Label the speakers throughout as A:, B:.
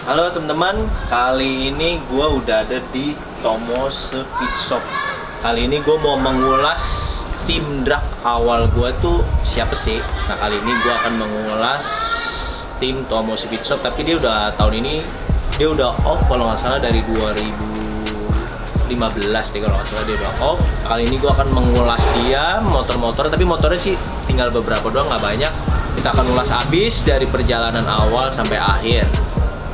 A: Halo teman-teman, kali ini gue udah ada di Tomo Speed Shop. Kali ini gue mau mengulas tim drag awal gue tuh siapa sih. Nah kali ini gue akan mengulas tim Tomo Speed Shop, tapi dia udah tahun ini dia udah off kalau nggak salah dari 2015 deh kalau nggak salah dia udah off. Kali ini gue akan mengulas dia motor-motor, tapi motornya sih tinggal beberapa doang, nggak banyak. Kita akan ulas habis dari perjalanan awal sampai akhir.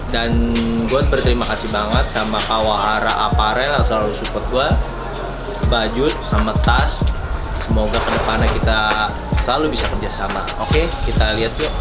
A: Dan gue berterima kasih banget sama Kawahara Apparel yang selalu support gue, baju sama tas. Semoga kedepannya kita selalu bisa kerjasama. Oke, kita lihat yuk.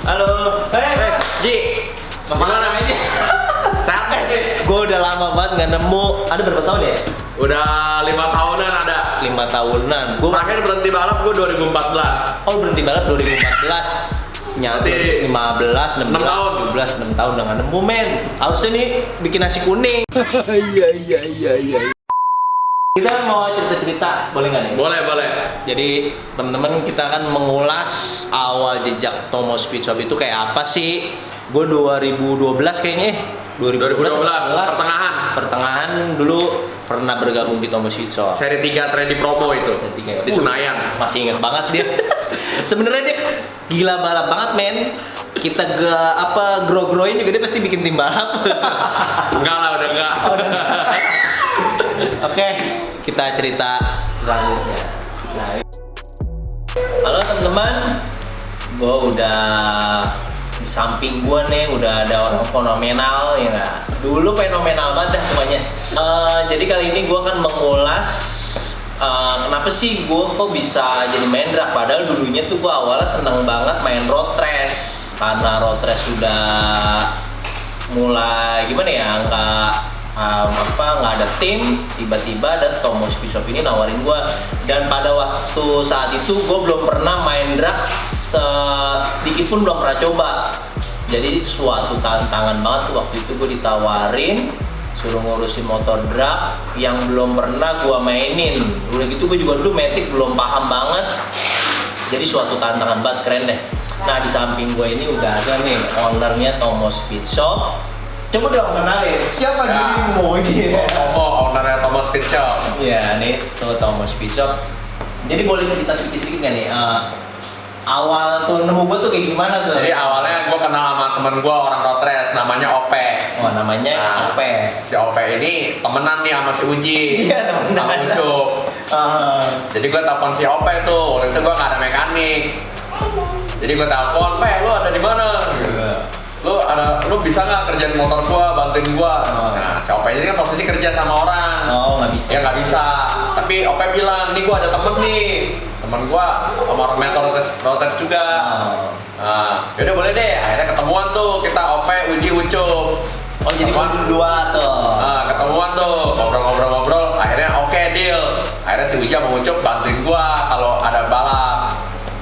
A: Halo,
B: Ji,
A: gimana aja?
B: sehat nih?
A: Gue udah lama banget nggak nemu. Ada berapa tahun ya?
B: Udah 5 tahunan ada.
A: 5 tahunan. Gue
B: Terakhir berhenti balap gue 2014.
A: Oh berhenti balap 2014. Nyati 15, 16
B: 6 tahun.
A: 17, 6 tahun udah nggak nemu men. Harusnya nih bikin nasi kuning.
C: Iya.
A: Kita mau cerita-cerita, boleh nggak nih?
B: Boleh.
A: Jadi teman-teman kita akan mengulas awal jejak Tomo Speed Shop itu kayak apa sih? Gue 2012 kayaknya
B: 2012
A: pertengahan dulu pernah bergabung di Tomo Speed Shop.
B: Seri 3 trendy promo itu
A: Seri 3.
B: di Senayan.
A: Masih inget banget dia. Sebenarnya dia gila balap banget men. Kita grow-growin juga dia pasti bikin tim balap.
B: Enggak lah, udah enggak.
A: Oke, kita cerita selanjutnya. Nah, halo teman-teman, gue udah di samping gue nih udah ada orang fenomenal ya nggak? Dulu fenomenal banget dah pokoknya. Jadi kali ini gue akan mengulas kenapa sih gue kok bisa jadi main drag, padahal dulunya tuh gue awalnya seneng banget main road race. Karena road race sudah mulai gimana ya, nggak ada tim, tiba-tiba ada Tomo Speed Shop ini nawarin gue. Dan pada waktu saat itu gue belum pernah main drag, sedikit pun belum pernah coba. Jadi suatu tantangan banget tuh waktu itu gue ditawarin suruh ngurusin motor drag yang belum pernah gue mainin. Udah gitu gue juga dulu Matic belum paham banget, jadi suatu tantangan banget, keren deh. Nah di samping gue ini udah ada nih ownernya Tomo Speed Shop. Coba dong kenalin, siapa dirimu?
B: Ownernya Tomo Speed Shop.
A: Iya nih tuh Tomo Speed Shop. Jadi boleh cerita sedikit-sedikit nggak nih, awal tuh nemu gue tuh kayak gimana tuh?
B: Jadi awalnya gue kenal sama temen gue orang road race, namanya Ope.
A: Oh, namanya
B: Nah,
A: Ope.
B: Si Ope ini temenan nih sama si Uji.
A: Iya, temenan.
B: Sama Ucup. Jadi gue telepon si Ope tuh, waktu itu gue nggak ada mekanik. Jadi gue telepon, Pe, lu ada di mana? Lu bisa nggak kerjain motor gua, bantuin gua? Nah, si Ope ini kan posisi kerja sama orang.
A: Oh, nggak bisa.
B: Ya nggak bisa. Tapi Ope bilang, nih gua ada temen nih, temen gua sama orang mentor road race juga. Nah, yaudah boleh deh. Akhirnya ketemuan tuh kita Ope, Uji, Ucup.
A: Oh, jadi berdua tuh.
B: Ketemuan tuh, ngobrol-ngobrol. Akhirnya oke, deal. Akhirnya si Uji sama Ucup bantuin gua kalau ada balap.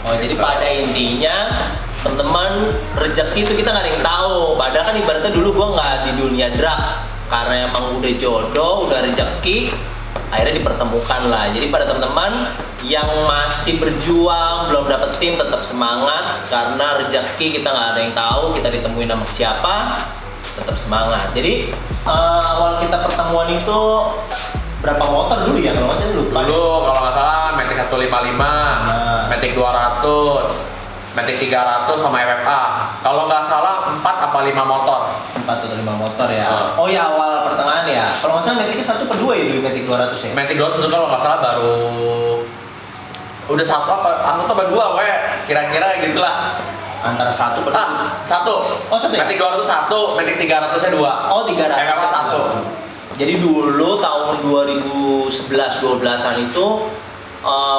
A: Oh, jadi pada intinya teman-teman, rezeki itu kita nggak ada yang tahu. Padahal kan ibaratnya dulu gua nggak di dunia drag, karena emang udah jodoh, udah rezeki, akhirnya dipertemukan lah. Jadi pada teman-teman yang masih berjuang, belum dapet tim, tetap semangat, karena rezeki kita nggak ada yang tahu, kita ditemuin sama siapa, tetap semangat. Jadi awal kita pertemuan itu berapa motor dulu ya, kalau nggak salah lupa.
B: Dulu kalau nggak salah Matic 155, Matic 200, Matic 300 sama FFA. Kalau nggak salah 4 apa 5 motor.
A: 4 atau 5 motor ya. Oh ya, awal pertengahan ya. Kalau nggak salah Matic 1 per 2 ya dulu, Matic 200 ya.
B: Matic 200 itu kalau nggak salah baru udah satu apa dua kayak kira-kira gitulah.
A: Antara 1 per 2.
B: Satu.
A: Oh, satu ya?
B: Matic 200 1, Matic 300-nya 2.
A: Oh, 300.
B: FFA 1.
A: Jadi dulu tahun 2011-12an itu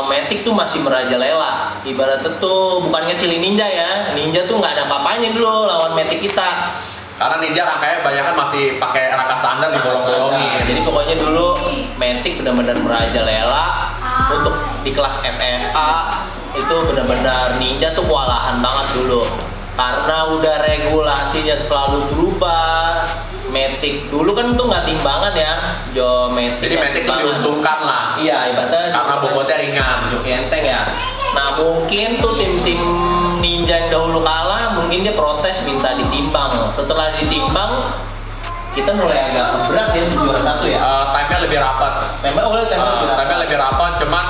A: Matic tuh masih merajalela. Ibaratnya tuh bukan ngecilin Ninja ya. Ninja tuh nggak ada apa-apanya dulu lawan Matic kita.
B: Karena Ninja rangkanya banyak kan masih pakai rangka standar dibolong-bolongin.
A: Jadi pokoknya dulu Matic benar-benar merajalela. Untuk di kelas FFA itu benar-benar Ninja tuh kewalahan banget dulu. Karena udah regulasinya selalu berubah. Matic dulu kan tuh nggak timbangan ya,
B: Jadi Matic tuh diuntungkan lah.
A: Iya, ibaratnya
B: karena bobotnya ringan.
A: Joki enteng ya. Nah, mungkin tuh tim-tim Ninja yang dahulu kalah, mungkin dia protes minta ditimbang. Setelah ditimbang, kita mulai agak berat ya untuk juara 1 ya.
B: Time-nya lebih rapat. Time-nya lebih rapat, cuman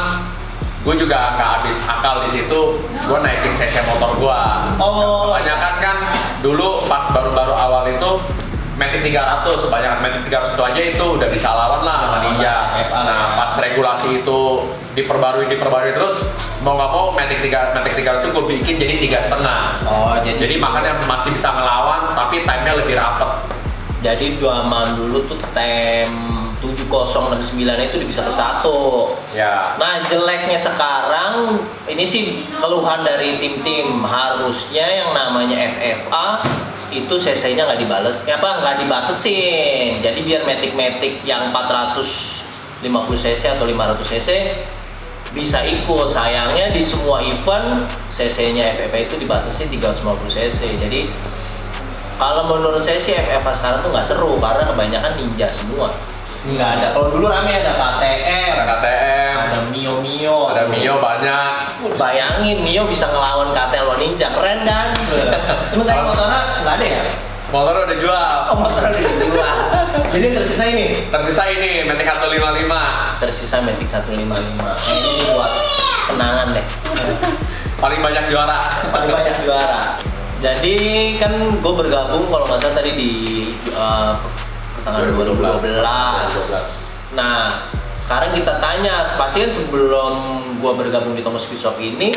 B: gue juga nggak habis akal di situ. Gue naikin cc motor gue.
A: Oh.
B: Kebanyakan kan dulu pas baru-baru awal itu Matic 300, sebanyak Matic 300 itu aja itu udah bisa lawan lah sama Ninja. Nah, pas regulasi itu diperbarui terus, mau nggak mau Matic 300 itu gue bikin jadi 3,5.
A: Oh,
B: jadi makanya masih bisa ngelawan, tapi time-nya lebih rapet.
A: Jadi zaman dulu tuh tem 7069 itu bisa ke 1.
B: Ya.
A: Nah, jeleknya sekarang ini sih keluhan dari tim-tim, harusnya yang namanya FFA itu cc-nya nggak dibatesin. Jadi biar Matic yang 450 cc atau 500 cc bisa ikut. Sayangnya di semua event cc-nya FFA itu dibatesin 350 cc. Jadi kalau menurut saya sih FFA sekarang tuh nggak seru karena kebanyakan Ninja semua. Nggak ada. Kalau dulu rame ada KTM, ada Mio,
B: ada Mio banyak.
A: Bayangin Mio bisa ngelawan KTM lawan Ninja, keren kan? Cuma saya motornya nggak ada ya.
B: Motornya udah jual.
A: Oh, motornya udah dijual. Jadi yang tersisa ini
B: Matic 155.
A: Tersisa Matic 155. Ini buat kenangan deh.
B: Paling banyak juara. Jadi kan gue bergabung kalau nggak salah tadi di pertengahan 2012. Nah, sekarang kita tanya, pasti kan sebelum gue bergabung di Thomas Speed Shop ini,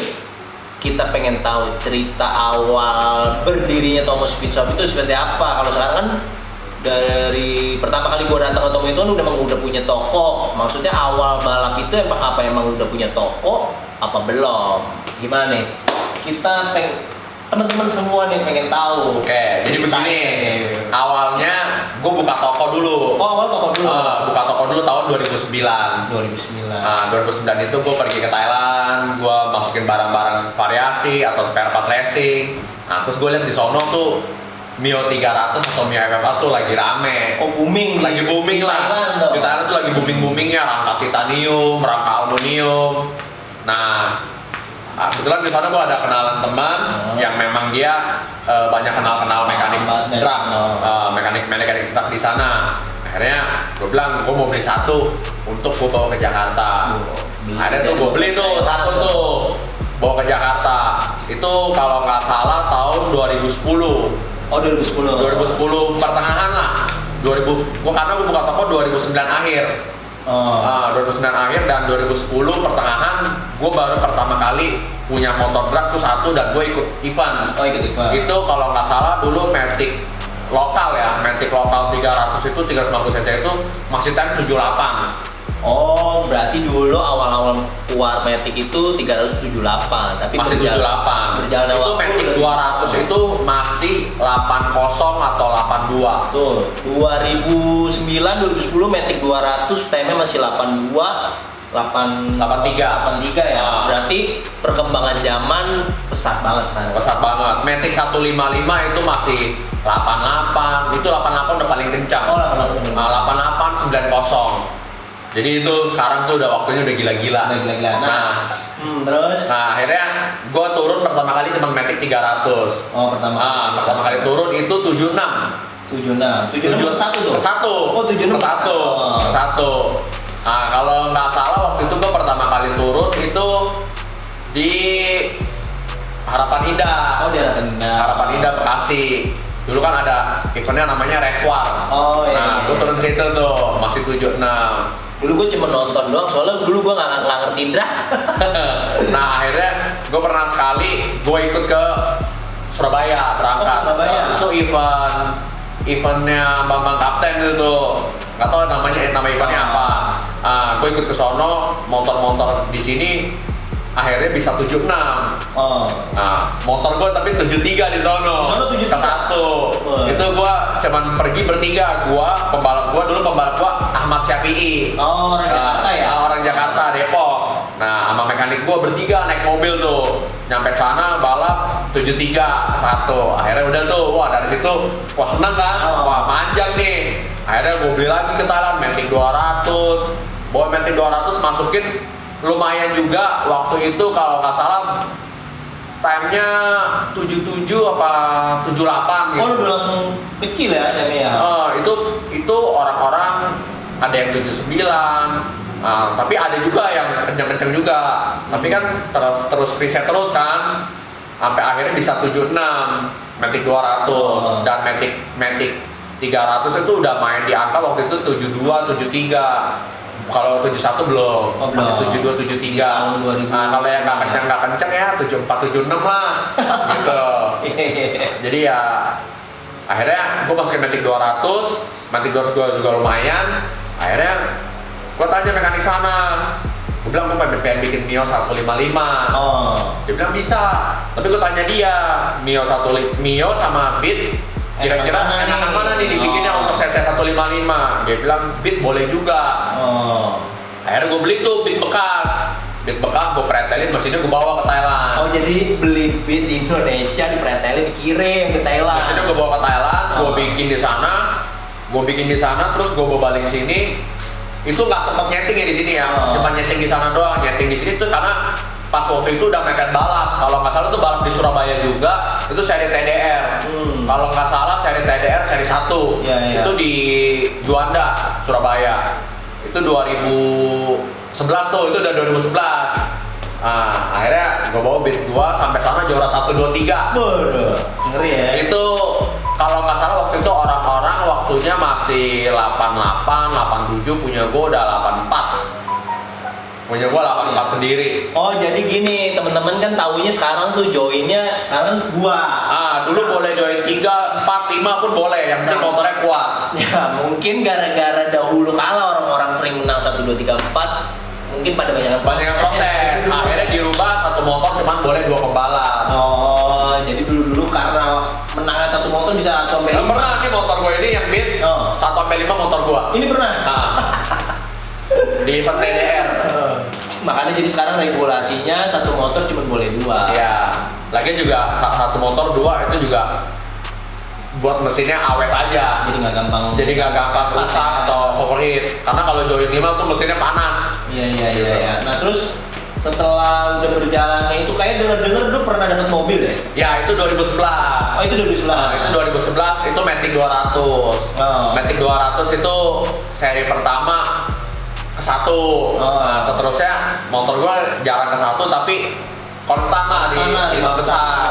B: kita pengen tahu cerita awal berdirinya Thomas Speed Shop itu seperti apa. Kalau sekarang kan dari pertama kali gue datang ke Thomas itu kan udah punya toko. Maksudnya awal balap itu emang udah punya toko apa belum? Gimana nih? Kita teman-teman semua nih pengen tahu. Oke, jadi begini. Awalnya gue buka toko dulu.
A: Oh, awal toko dulu.
B: Buka toko dulu tahun 2009.
A: 2009.
B: Nah, 2009 itu gue pergi ke Thailand, gue masukin barang-barang variasi atau spare part racing. Nah, terus gue lihat di sono tuh Mio 300 atau Mio FFA tuh lagi rame.
A: Oh, booming.
B: Lagi booming lah. Di Thailand tuh lagi booming-boomingnya rangka titanium, rangka aluminium. Nah, kebetulan di sana gue ada kenalan teman yang memang dia banyak kenal mekanik truk, mekanik truk di sana. Akhirnya gue bilang gue mau beli satu untuk gue bawa ke Jakarta. Akhirnya tuh gue beli tuh satu tuh.
D: bawa ke Jakarta. Itu kalau nggak salah tahun 2010.
B: Oh 2010.
D: 2010 pertengahan lah. Karena gue buka toko 2009 akhir. 2009 akhir dan 2010 pertengahan gue baru pertama kali punya motor drag tuh satu dan gue ikut event.
B: Oh ikut event.
D: Itu kalau nggak salah dulu Matic lokal ya, Matic lokal 300 itu 350 cc itu masih time 78.
B: Oh, berarti dulu awal-awal keluar Matic itu 378, tapi
D: Masih 78.
B: berjalan
D: Itu
B: waktu
D: Matic
B: lebih-
D: 200 itu masih 80 atau 82.
B: Betul. 2009 2010 Matic 200 time-nya masih 82 83 ya. Berarti perkembangan zaman pesat banget sekarang.
D: Pesat banget. Matic 155 itu masih 88. Itu 88 udah paling kencang.
B: Oh, 88.
D: 88 90. Jadi itu sekarang tuh udah waktunya udah gila-gila.
B: Udah gila-gila.
D: Nah,
B: Terus
D: akhirnya gue turun pertama kali cuma Matic 300. Pertama kali turun itu 76.
B: 76 ke satu tuh.
D: Ke satu.
B: Oh, 76
D: ke satu.
B: Oh.
D: Ke satu. Nah, kalau nggak salah waktu itu gue pertama kali turun itu di Harapan Indah.
B: Oh, di Harapan Indah.
D: Harapan Indah Bekasi. Dulu kan ada eventnya namanya Reswar.
B: Oh, iya.
D: Nah, gue turun situ tuh masih 76.
B: Dulu gue cuma nonton doang, soalnya dulu gue nggak ngerti drag.
D: Nah, akhirnya gue pernah sekali gue ikut ke Surabaya berangkat.
B: Oh, Surabaya.
D: Itu eventnya Bambang Kapten itu, nggak tahu nama eventnya apa. Gue ikut ke sono, motor-motor di sini akhirnya bisa 76. Nah, motor gue tapi 73 di sono.
B: Sono 73?
D: Ke satu. Itu gue cuman pergi bertiga. Pembalap gue Ahmad Syafi'i.
B: Oh, orang Jakarta ya?
D: Orang Jakarta, Depok. Nah, sama mekanik gue bertiga naik mobil tuh. Nyampe sana balap 73 satu. Akhirnya udah tuh, wah dari situ wah seneng kan? Wah manjang nih. Akhirnya gue beli lagi ke Thailand Matic 200. Bawa Matic 200 masukin lumayan juga waktu itu kalau nggak salah time-nya 77 apa 78 gitu.
B: Oh, udah langsung kecil ya time-nya ya?
D: Itu orang-orang ada yang 79. Tapi ada juga yang kenceng-kenceng juga. Tapi kan terus riset terus kan. Sampai akhirnya bisa 76 Matic 200 dan Matic 300 itu udah main di angka waktu itu 72 73. Kalau 71 belum, masih 72 73. Kalau yang nggak kenceng ya 74 76 lah, gitu. Jadi ya akhirnya gue masukin Matic 200 gue juga lumayan. Akhirnya gue tanya mekanik sana, gue bilang gue pengen bikin Mio 155. Dia bilang bisa, tapi gue tanya dia Mio sama Beat kira-kira enakan mana nih dibikinnya untuk CC 155. Dia bilang Beat boleh juga. Akhirnya gue beli tuh Beat bekas gue pretelin, mesinnya gue bawa ke Thailand.
B: Oh, jadi beli Beat di Indonesia, dipretelin, dikirim ke Thailand.
D: Mesinnya gue bawa ke Thailand, gue bikin di sana, terus gue bawa balik sini. Itu nggak sempet nyeting ya di sini ya, cuma nyeting di sana doang. Nyeting di sini tuh karena pas waktu itu udah mepet balap. Kalau nggak salah tuh balap di Surabaya juga, itu seri TDR. Kalau nggak salah seri TDR seri 1. Itu di Juanda, Surabaya. Itu 2011 tuh, itu udah 2011. Akhirnya gue bawa Beat 2 sampai sana juara 1 2 3.
B: Waduh, ngeri ya.
D: Itu kalau nggak salah waktu itu orang-orang waktunya masih 88, 87, punya gue udah 84. Punya gue 84 sendiri.
B: Oh, jadi gini, temen-temen kan taunya sekarang tuh joinnya sekarang gua.
D: Dulu boleh join 3, 4, 5 pun boleh, yang penting motornya kuat.
B: Ya, mungkin gara-gara dahulu kala orang-orang sering menang 1 2 3 4, mungkin pada banyak
D: yang protes. Akhirnya dirubah satu motor cuman boleh 2 pembalap.
B: Oh, jadi dulu karena menangan satu motor bisa 1 sampai 5.
D: Pernah nih motor gue ini yang Beat 1 sampai 5 motor gue.
B: Ini pernah.
D: Di event TDR.
B: Makanya jadi sekarang regulasinya satu motor cuma boleh 2.
D: Ya, lagian juga satu motor 2 itu juga buat mesinnya awet aja.
B: Jadi nggak gampang
D: rusak atau overheat. Karena kalau join 5 tuh mesinnya panas.
B: Iya. Nah, terus setelah udah berjalannya itu kayak denger lu pernah dapat mobil ya?
D: Ya, itu 2011.
B: Oh, itu 2011.
D: Itu 2011 itu Matic 200. Matic 200 itu seri pertama ke 1. Seterusnya motor gua jarang ke 1 tapi konstan lah di
B: Konstan lah,
D: lima besar.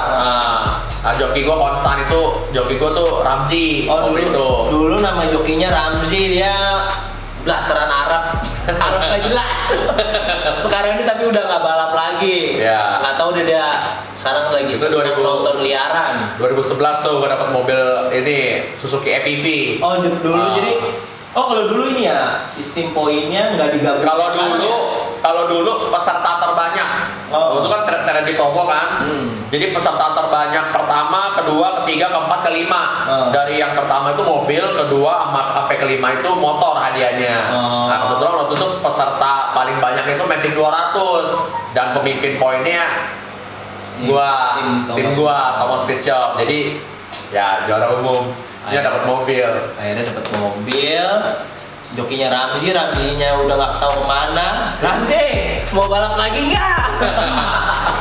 D: Nah, joki gue konstan itu, joki gue tuh Ramzi.
B: Oh
D: waktu
B: dulu,
D: itu.
B: dulu nama jokinya Ramzi, dia blasteran Arab, Arab nggak jelas. Sekarang ini tapi udah nggak balap lagi.
D: Ya.
B: Nggak tahu dia sekarang lagi
D: Itu
B: senang
D: 2000.
B: nonton liaran.
D: 2011 tuh gue dapat mobil ini Suzuki EPV.
B: Oh dulu
D: Ah.
B: jadi, oh kalau dulu ini ya sistem poinnya nggak digabung.
D: Kalau dulu peserta terbanyak.
B: Oh.
D: Itu kan trend di promo kan. Jadi peserta terbanyak pertama, kedua, ketiga, keempat, kelima. Dari yang pertama itu mobil, kedua sampai kelima itu motor hadiahnya. Nah, kebetulan waktu itu peserta paling banyak itu Matic 200 dan pemimpin poinnya gua, tim gua Thomas Speed Shop. Jadi ya juara umum. Dia dapat mobil.
B: Akhirnya dapat mobil. Jokinya Ramzinya udah nggak tahu kemana. Ramzi, mau balap lagi nggak?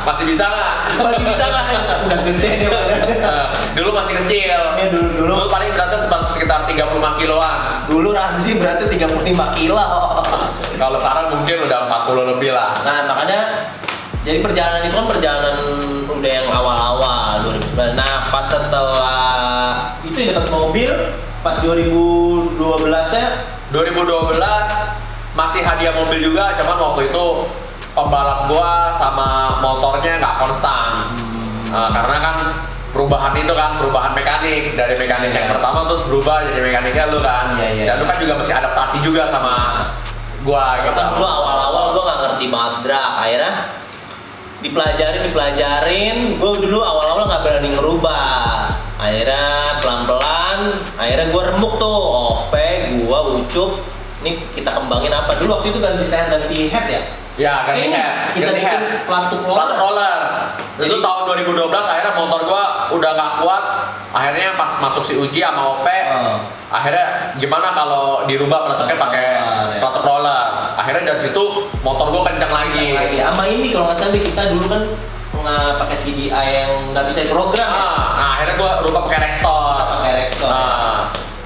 D: Masih bisa nggak?
B: Masih bisa nggak? Udah gede nih badannya.
D: Dulu masih kecil.
B: Ya, dulu
D: paling beratnya sekitar 35 kiloan.
B: Dulu Ramzi berarti 35 kilo.
D: Kalau sekarang mungkin udah 40 lebih lah.
B: Nah makanya jadi perjalanan itu kan perjalanan udah yang awal-awal 2009. Nah pas setelah itu yang dapat mobil pas 2012-nya
D: 2012 masih hadiah mobil juga, cuman waktu itu pembalap gua sama motornya nggak konstan. Karena kan perubahan itu kan, perubahan mekanik dari mekanik yang pertama terus berubah jadi mekaniknya lu kan.
B: Iya.
D: Dan lu kan juga masih adaptasi juga sama gua gitu.
B: Kan dulu awal-awal gue nggak ngerti banget drag, akhirnya dipelajarin. Gue dulu awal-awal nggak berani ngerubah. Akhirnya pelan-pelan, akhirnya gue remuk tuh, OP, gue ucup. Ini kita kembangin apa? Dulu waktu itu ganti sen, ganti head ya?
D: Ya, ganti
B: Ini
D: head.
B: kita
D: Ganti
B: bikin
D: head.
B: pelatuk
D: Plat roller. Itu
B: Jadi-
D: tahun 2012 akhirnya motor gua udah nggak kuat. Akhirnya pas masuk si Uji sama OP, akhirnya gimana kalau dirubah pelatuknya pakai
B: ya.
D: pelatuk roller. Akhirnya dari situ motor gua kencang lagi.
B: Sama ini kalau nggak salah kita dulu kan nggak pakai CDI yang nggak bisa diprogram.
D: Nah, akhirnya gua rubah pakai Rextor.
B: Pakai Rextor.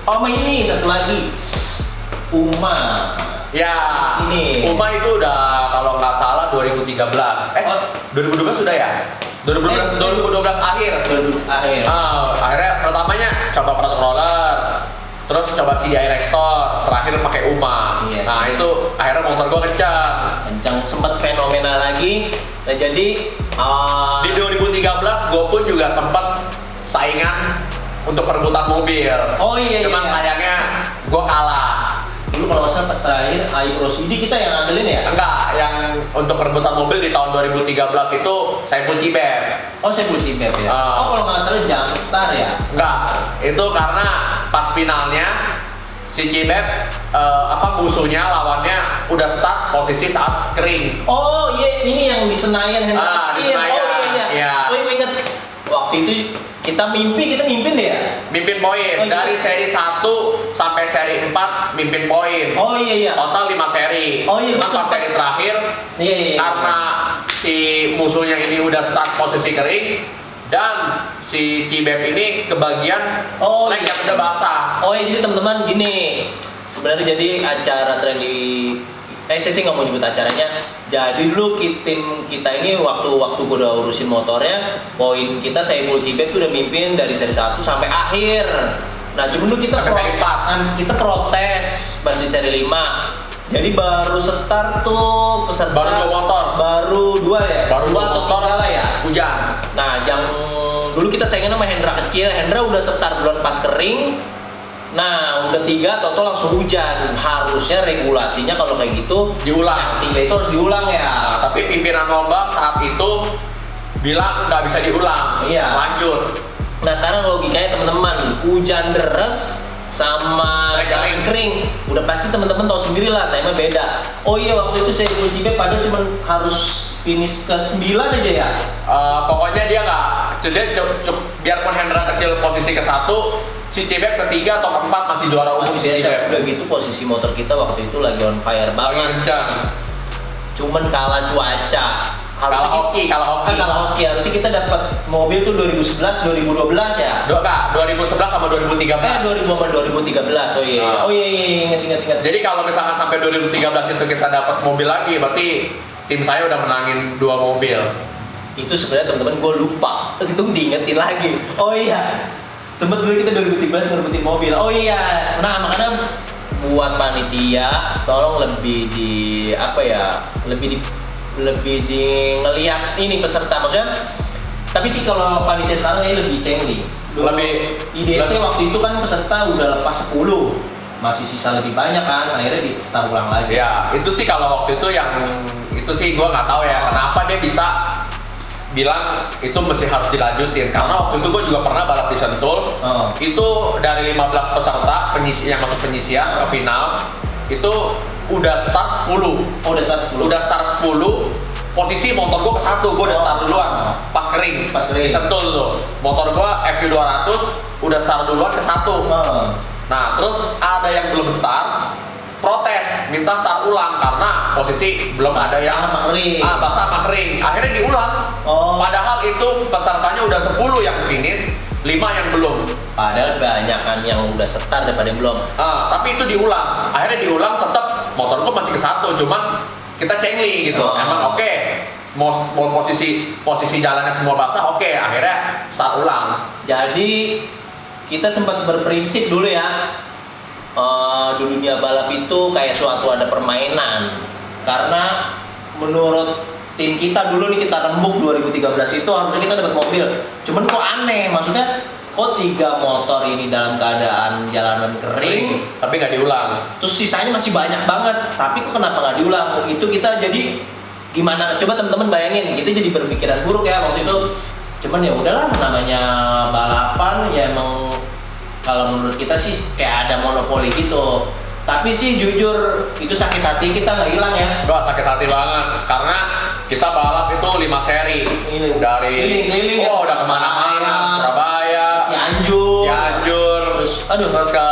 B: Oh sama ini satu lagi, Uma.
D: Ya,
B: Sini.
D: Uma itu udah kalau nggak salah 2013. 2012 sudah ya? 2012 akhir.
B: Akhir.
D: Akhirnya pertamanya coba pelatuk roller, terus coba CDI Rextor, terakhir pakai Uma.
B: Iya.
D: Nah itu akhirnya motor gua kencang.
B: Kencang, sempat fenomenal lagi. Nah jadi
D: Di 2013 gua pun juga sempat saingan untuk perebutan mobil.
B: Oh iya.
D: Cuman sayangnya gua kalah.
B: Dulu kalau nggak salah pas terakhir Pro CD kita yang ngandelin ya?
D: Enggak, yang untuk perebutan mobil di tahun 2013 itu Saiful Cibeb.
B: Oh saya belum Cibeb ya? Oh kalau nggak salah Jamstar ya?
D: Enggak, itu karena pas finalnya si Cibeb musuhnya lawannya udah start posisi saat kering.
B: Oh iya, ini yang di Senayan yang
D: Di
B: kecil.
D: Senayan.
B: Oh iya.
D: Iya.
B: Oh iya inget. Waktu itu kita mimpin deh ya?
D: Mimpin poin
B: Oh, iya.
D: dari seri 1 sampai seri 4 mimpin poin.
B: Oh iya.
D: Total 5 seri.
B: Oh, iya,
D: Cuman
B: gua
D: pas
B: sempet-
D: seri terakhir
B: Iya.
D: karena si musuhnya ini udah start posisi kering dan si Cibeb ini kebagian
B: Oh,
D: leg
B: iya.
D: yang udah basah.
B: Oh ya jadi teman-teman gini, sebenarnya jadi acara tren di saya sih nggak mau nyebut acaranya. Jadi dulu tim kita ini waktu gue udah urusin motornya, poin kita Saiful Cibeb tuh udah mimpin dari seri 1 sampai akhir. Nah cuma dulu kita
D: Sampai seri 4.
B: kita protes pas di seri 5. Jadi baru start tuh peserta
D: Baru 2 motor.
B: Baru 2 ya?
D: Baru
B: 2
D: 2
B: atau
D: motor
B: 3 lah ya?
D: hujan.
B: Nah, yang dulu kita saingan sama Hendra kecil. Hendra udah start duluan pas kering. Nah, udah 3 Toto langsung hujan. Harusnya regulasinya kalau kayak gitu
D: Diulang.
B: yang 3 itu harus diulang ya.
D: Nah, tapi pimpinan lomba saat itu bilang nggak bisa diulang.
B: Iya.
D: Lanjut.
B: Nah, sekarang logikanya teman-teman, hujan deres sama
D: Leg
B: jalan kering, udah pasti teman-teman tahu sendiri lah, time beda. Oh iya, waktu itu saya Cibeb padahal cuma harus finish ke 9 aja ya.
D: Pokoknya dia nggak, jadi biarpun Hendra kecil posisi ke-1, si Cibeb ke-3 atau ke-4 masih juara umum
B: Masih
D: si
B: biasa.
D: Cibeb.
B: Udah gitu posisi motor kita waktu itu lagi on fire
D: Lagi
B: banget.
D: kencang.
B: Cuman kalah cuaca.
D: Kalah hoki.
B: Kalah hoki. Harusnya kita dapat mobil tuh 2011, 2012 ya.
D: 2011 sama 2013.
B: 2000 sama 2013. Oh iya.
D: Ah.
B: Oh iya, ingat.
D: Jadi kalau misalkan sampai 2013 itu kita dapat mobil lagi, berarti tim saya udah menangin 2 mobil.
B: itu sebenarnya teman-teman gue lupa, itu diingetin lagi. Oh iya, sempet dulu kita 2013 ngerebutin mobil. Oh iya, nah makanya buat panitia tolong lebih di ngelihat ini peserta, maksudnya. Tapi sih kalau panitia sekarang ini lebih cengli.
D: Lebih
B: IDC waktu itu kan peserta udah lepas 10, masih sisa lebih banyak kan, akhirnya di start ulang lagi.
D: Ya, itu sih kalau waktu itu itu sih gue nggak tahu ya kenapa dia bisa bilang itu mesti harus dilanjutin, karena waktu itu gue juga pernah balap di Sentul. Itu dari 15 peserta yang masuk penyisian ke final itu udah start 10.
B: Oh, udah start 10.
D: Udah start 10. Posisi motor gue ke 1, gue udah start duluan. Pas kering di Sentul tuh. Motor gue FU200 udah start duluan ke 1. Nah, terus ada yang belum start, protes, minta start ulang karena posisi belum ada yang basah sama kering. Akhirnya diulang. Padahal itu pesertanya udah 10 yang finish, 5 yang belum.
B: Padahal banyak kan yang udah start daripada yang belum.
D: Tapi itu diulang. Akhirnya diulang, tetap motor gua masih ke 1, cuman kita cengli gitu. Emang oke. Mau posisi jalannya semua basah, oke. Akhirnya start ulang.
B: Jadi kita sempat berprinsip dulu ya. Di dunia balap itu kayak suatu ada permainan, karena menurut tim kita dulu nih, kita rembuk 2013 itu harusnya kita dapat mobil, cuman kok aneh, maksudnya kok 3 motor ini dalam keadaan jalanan kering
D: tapi nggak diulang,
B: terus sisanya masih banyak banget, tapi kok kenapa nggak diulang? Itu kita jadi gimana, coba teman-teman bayangin, kita jadi berpikiran buruk ya waktu itu. Cuman ya udahlah, namanya balapan ya emang kalau menurut kita sih kayak ada monopoli gitu. Tapi sih jujur itu sakit hati kita nggak hilang ya.
D: Gua sakit hati banget karena kita balap itu 5 seri dari
B: keliling ya.
D: Udah kemana-mana, Surabaya, Cianjur, terus ke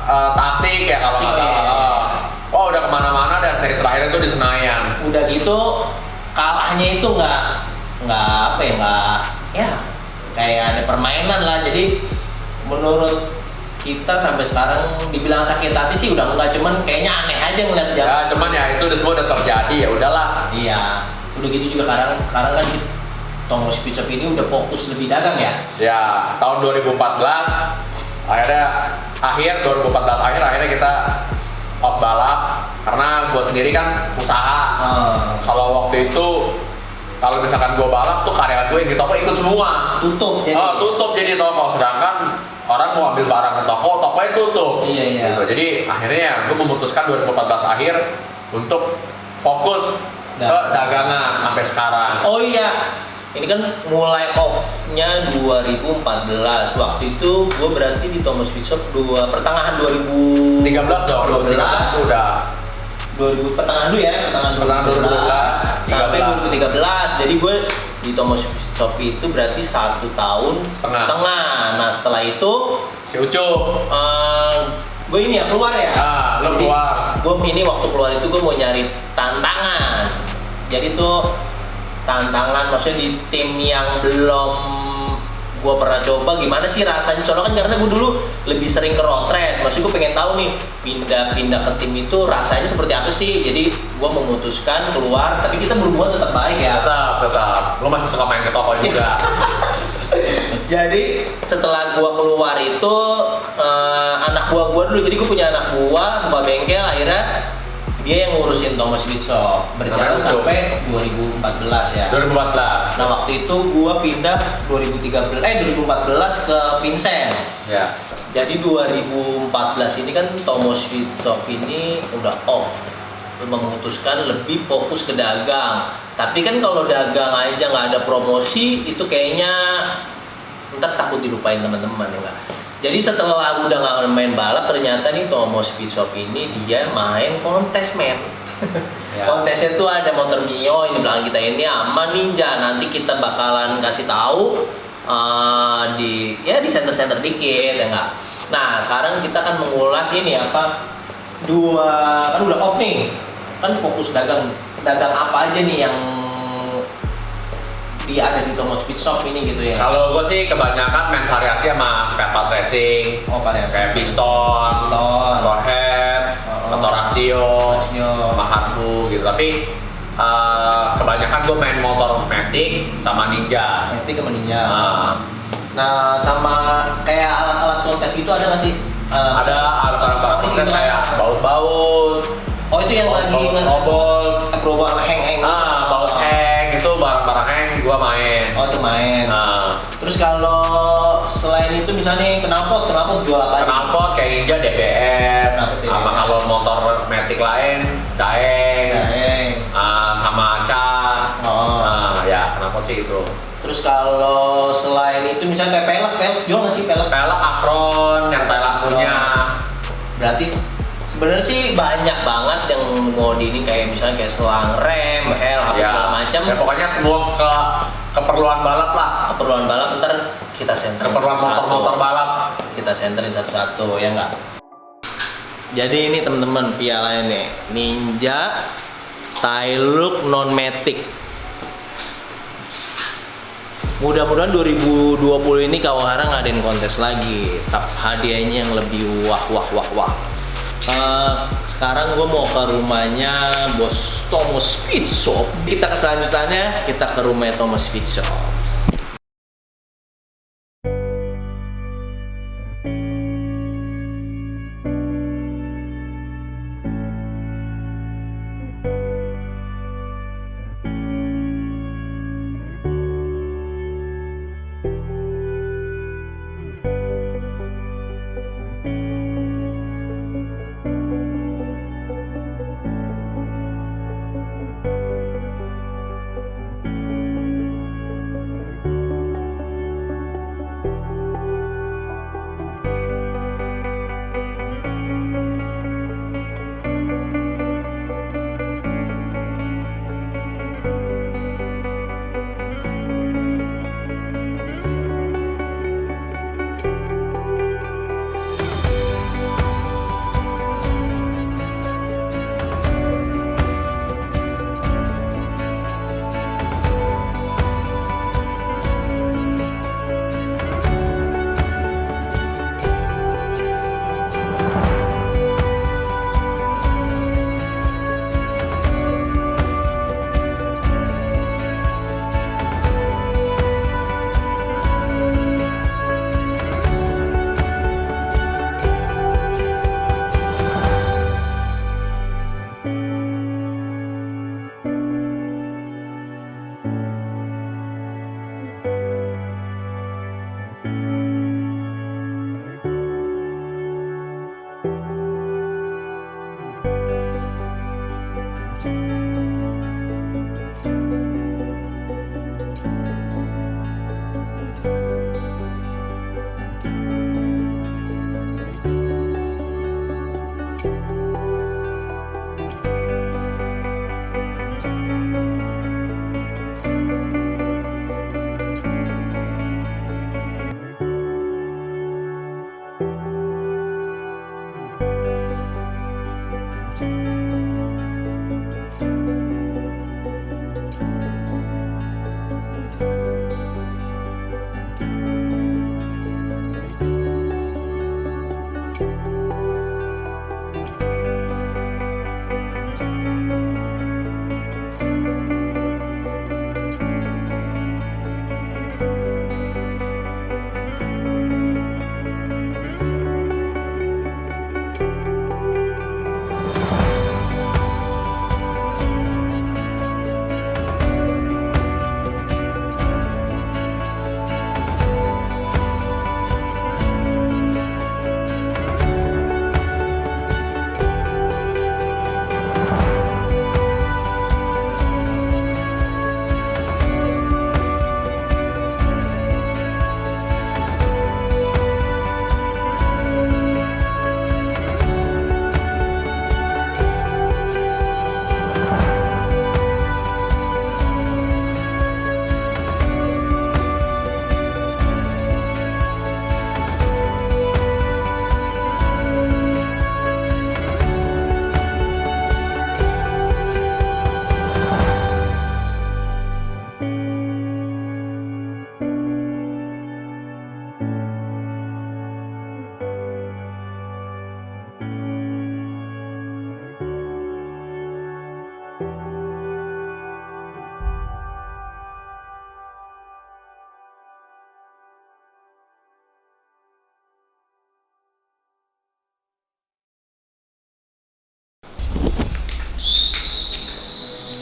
D: Tasik ya kalau nggak salah. Udah kemana-mana, dan seri terakhir itu di Senayan.
B: Udah gitu kalahnya itu nggak kayak ada permainan lah. Jadi menurut kita sampai sekarang dibilang sakit hati sih udah enggak, cuman kayaknya aneh aja ngeliat jam.
D: Ya cuman ya itu semua udah terjadi, ya udahlah.
B: Iya, udah gitu juga sekarang kan Tomo Speed Shop ini udah fokus lebih dagang ya.
D: Ya, tahun 2014 akhirnya kita off balap karena gue sendiri kan usaha. Kalau waktu itu kalau misalkan gue balap tuh karyawan gue yang di toko ikut semua. Tutup jadi toko, sedangkan orang mau ambil barang ke toko, tokonya tutup.
B: Iya.
D: Gitu. Jadi akhirnya gue memutuskan 2014 akhir untuk fokus ke dagangan sampai sekarang. Oh iya,
B: ini kan mulai off-nya 2014. Waktu itu gue berarti di Tomo Speed Shop pertengahan 2013
D: dong. 2013 udah.
B: 2000 pertengahan dulu ya, pertengahan 2012 sampai 2013. Jadi gue di Tomo Speed Shop itu berarti 1 tahun setengah. Nah setelah itu
D: si Ucup,
B: gue ini ya keluar ya.
D: Lo keluar.
B: Gue ini waktu keluar itu gue mau nyari tantangan. Jadi tuh tantangan maksudnya di tim yang belum gue pernah coba, gimana sih rasanya, soalnya kan karena gue dulu lebih sering ke road race, maksudnya gue pengen tahu nih pindah ke tim itu rasanya seperti apa sih. Jadi gue memutuskan keluar, tapi kita berhubungan tetap baik ya.
D: Tetap lo masih suka main ke toko juga.
B: Jadi setelah gue keluar itu anak buah gue dulu, jadi gue punya anak buah buka bengkel, akhirnya dia yang ngurusin Tomo Speed Shop berjalan sampai 2014 ya.
D: 2014.
B: Nah waktu itu gua pindah 2014 ke Vincent.
D: Ya.
B: Jadi 2014 ini kan Tomo Speed Shop ini udah off, memutuskan lebih fokus ke dagang. Tapi kan kalau dagang aja nggak ada promosi, itu kayaknya ntar takut dilupain teman-teman ya nggak. Jadi setelah udah nggak main balap, ternyata nih Tomo Speed Shop ini dia main kontes, men. Ya. Kontesnya tuh ada motor Mio, ini belakang kita ini sama Ninja. Nanti kita bakalan kasih tahu di center-center dikit ya nggak. Nah sekarang kita akan mengulas ini kan udah off nih, kan fokus dagang apa aja nih yang ada di Tomo Speed Shop ini gitu ya.
D: Kalau gue sih kebanyakan main variasi sama spare part racing.
B: Variasi.
D: Kayak piston, ball head, motor rasio, sama hardbu gitu. Tapi kebanyakan gue main motor Matic sama Ninja.
B: Matic sama Ninja.
D: Ah.
B: Nah, sama kayak alat-alat kontes gitu ada nggak sih?
D: Ada alat-alat
B: aksesoris
D: kontes
B: gitu
D: kayak baut-baut,
B: Oh itu yang lagi
D: robot,
B: berubah hang
D: baut hang itu barang-barang hang gue main.
B: Oh itu main. Terus kalau selain itu misalnya knalpot jual apa aja?
D: Knalpot kayak Ninja DBS,
B: Knalpot DBS.
D: sama kalau motor Matic lain Daeng, sama Aca. Ya knalpot sih itu.
B: Terus kalau selain itu misalnya kayak pelek jual nggak sih pelek?
D: Pelek Acron yang Thailand punya.
B: Berarti sebenarnya sih banyak banget yang mau di ini kayak misalnya kayak selang rem, hel, apa segala macam.
D: Ya pokoknya semua keperluan balap lah.
B: Keperluan balap ntar kita senterin.
D: Keperluan motor-motor balap.
B: Kita senterin satu-satu ya enggak? Jadi ini teman-teman piala ini Ninja Taillook non-matic. Mudah-mudahan 2020 ini Kawahara ngadain kontes lagi, tapi hadiahnya yang lebih wah. Sekarang gue mau ke rumahnya Bos Tomo Speed Shop. Kita ke selanjutnya, kita ke rumah Tomo Speed Shop.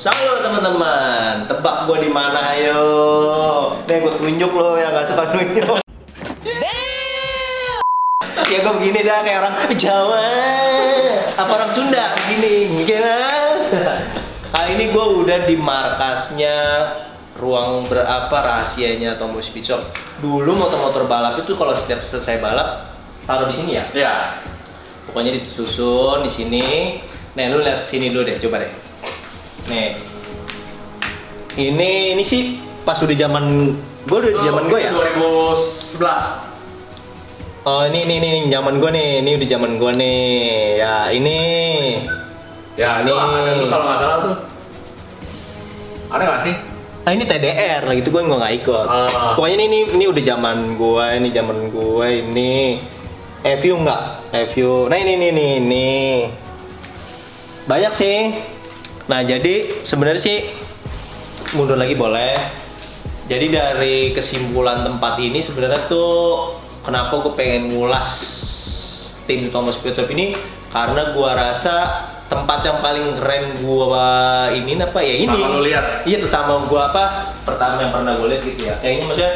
A: Halo teman-teman, tebak gue di mana ayo? Nih gue tunjuk lo yang nggak suka nunjuk. Ya gue begini dah kayak orang Jawa, apa orang Sunda begini, Kali ini gue udah di markasnya ruang rahasianya Tomos Speed Shop. Dulu motor-motor balap itu kalau setiap selesai balap taruh di sini ya?
D: Iya.
A: Pokoknya disusun di sini. Nih lu lihat sini dulu deh, coba deh. Nih, ini sih pas udah zaman gue ya.
D: 2011.
A: Oh ini zaman gue nih, ini udah zaman gue nih. Ya ini.
D: Ya
A: Ini.
D: ini ada tuh kalau nggak salah tuh. Ada nggak sih?
A: Ah ini TDR lah gitu gue nggak ikut. Pokoknya ini udah zaman gue, ini. Review nggak? Review. Nah ini. Banyak sih. Nah jadi sebenarnya sih mundur lagi boleh. Jadi dari kesimpulan tempat ini sebenarnya tuh kenapa gue pengen ngulas tim Tomos Speed Shop ini karena gue rasa tempat yang paling keren gue ini apa ya ini.
D: Pertama lu lihat?
A: Iya pertama yang pernah gue lihat gitu ya. Kayaknya maksudnya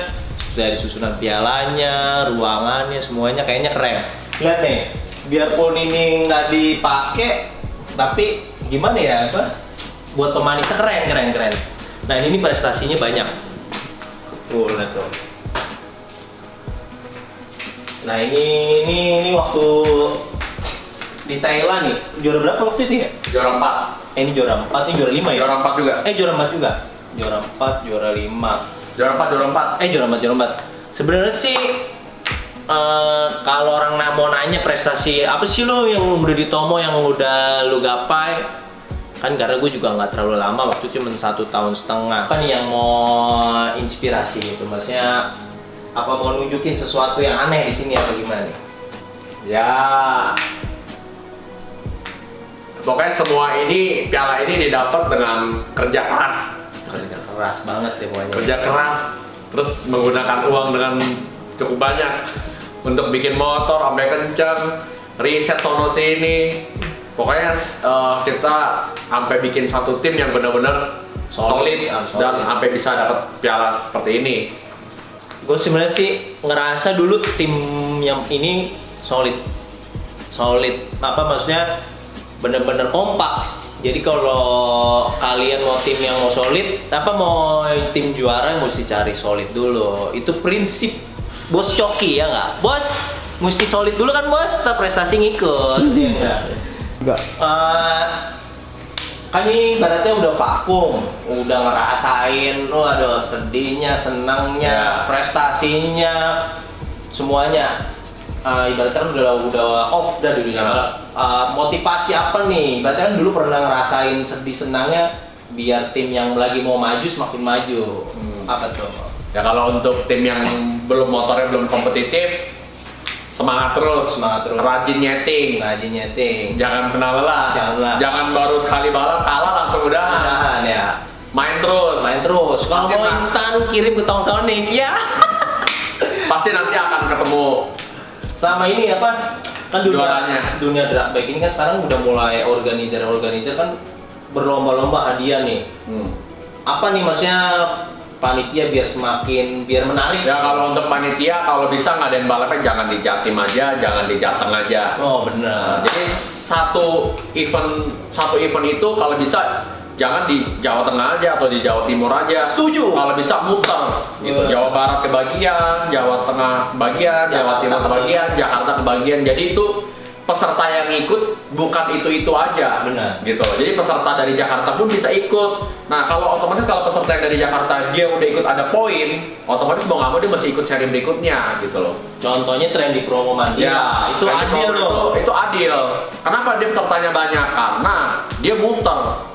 A: dari susunan pialanya, ruangannya, semuanya kayaknya keren. Lihat nih, biarpun ini nggak dipakai, tapi gimana ya buat pemanisnya keren. Nah ini prestasinya banyak. Lihat tuh. Nah ini waktu di Thailand nih, juara berapa waktu itu ya?
D: Juara 4.
A: Ini juara 4, ini juara 5 ya?
D: Juara 4 juga.
A: Juara 4 juga. Juara 4, juara 5.
D: Juara 4.
A: Juara 4. Sebenarnya sih kalau orang mau nanya prestasi apa sih lo yang udah di Tomo yang udah lu gapai, kan karena gue juga nggak terlalu lama, waktu cuma 1,5 tahun. Kan yang mau inspirasi gitu, maksudnya apa mau nunjukin sesuatu yang aneh di sini atau gimana nih?
D: Ya. Pokoknya semua piala ini didapat dengan kerja keras.
A: Kerja keras banget ya pokoknya.
D: Kerja keras, terus menggunakan uang dengan cukup banyak untuk bikin motor sampai kenceng, riset sono sini. Pokoknya kita sampai bikin satu tim yang benar-benar solid dan sampai bisa dapat piala seperti ini.
A: Gue sebenarnya sih ngerasa dulu tim yang ini solid. Apa maksudnya bener-bener kompak. Jadi kalau kalian mau tim yang mau solid, mau tim juara mesti cari solid dulu. Itu prinsip bos coki ya nggak? Bos mesti solid dulu kan bos, tak prestasi ngikut. Enggak. Kan ini ibaratnya udah vakum, udah ngerasain, aduh sedihnya, senangnya, prestasinya, semuanya. Ibaratnya kan udah off dah di dunia. Motivasi apa nih? Ibaratnya kan dulu pernah ngerasain sedih senangnya, biar tim yang lagi mau maju semakin maju. Apa tuh?
D: Ya kalau untuk tim yang motornya belum kompetitif, semangat terus. Rajin nyeting. Jangan pernah lelah. Jangan baru sekali balap kalah langsung udahan
A: ya.
D: Main terus.
A: Kalau mau instan kirim ke Tong Sonic ya.
D: Pasti nanti akan ketemu
A: sama ini apa? Kan dunia drag bike ini kan sekarang udah mulai organizer kan berlomba-lomba hadiah nih. Apa nih maksudnya panitia biar menarik?
D: Ya kalau untuk panitia kalau bisa ngadain balapnya jangan di Jatim aja, jangan di Jateng aja.
A: Oh benar.
D: Jadi satu event itu kalau bisa jangan di Jawa Tengah aja atau di Jawa Timur aja.
A: Setuju.
D: Kalau bisa muter gitu. Jawa Barat kebagian, Jawa Tengah kebagian, Jawa Timur kebagian, Jakarta kebagian. Jadi itu peserta yang ikut bukan itu aja.
A: Benar.
D: Gitu. Jadi peserta dari Jakarta pun bisa ikut. Nah, kalau otomatis kalau peserta yang dari Jakarta dia udah ikut ada poin, otomatis mau nggak mau dia masih ikut seri berikutnya gitu loh.
A: Contohnya tren di promo Mandira.
D: Ya,
A: itu adil loh.
D: Itu adil. Kenapa dia pesertanya banyak? Karena dia muter.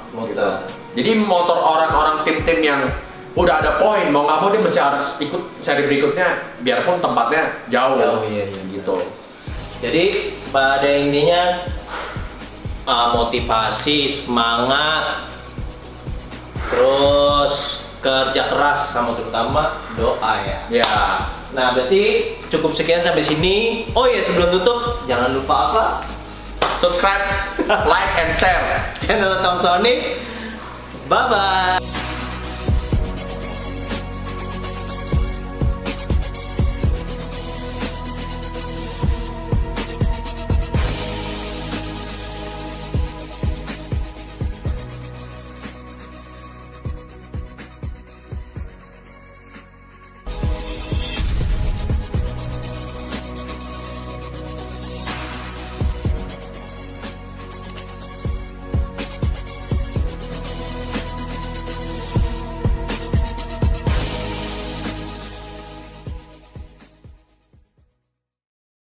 D: Jadi motor orang-orang tim-tim yang udah ada poin, mau nggak mau dia mesti harus ikut seri berikutnya, biarpun tempatnya jauh.
A: Iya.
D: Gitu.
A: Jadi pada intinya motivasi, semangat, terus kerja keras sama terutama doa ya.
D: Ya.
A: Nah berarti cukup sekian sampai sini. Oh iya sebelum tutup jangan lupa apa?
D: Subscribe, like, and share
A: Channel Tong Sonic. Bye bye.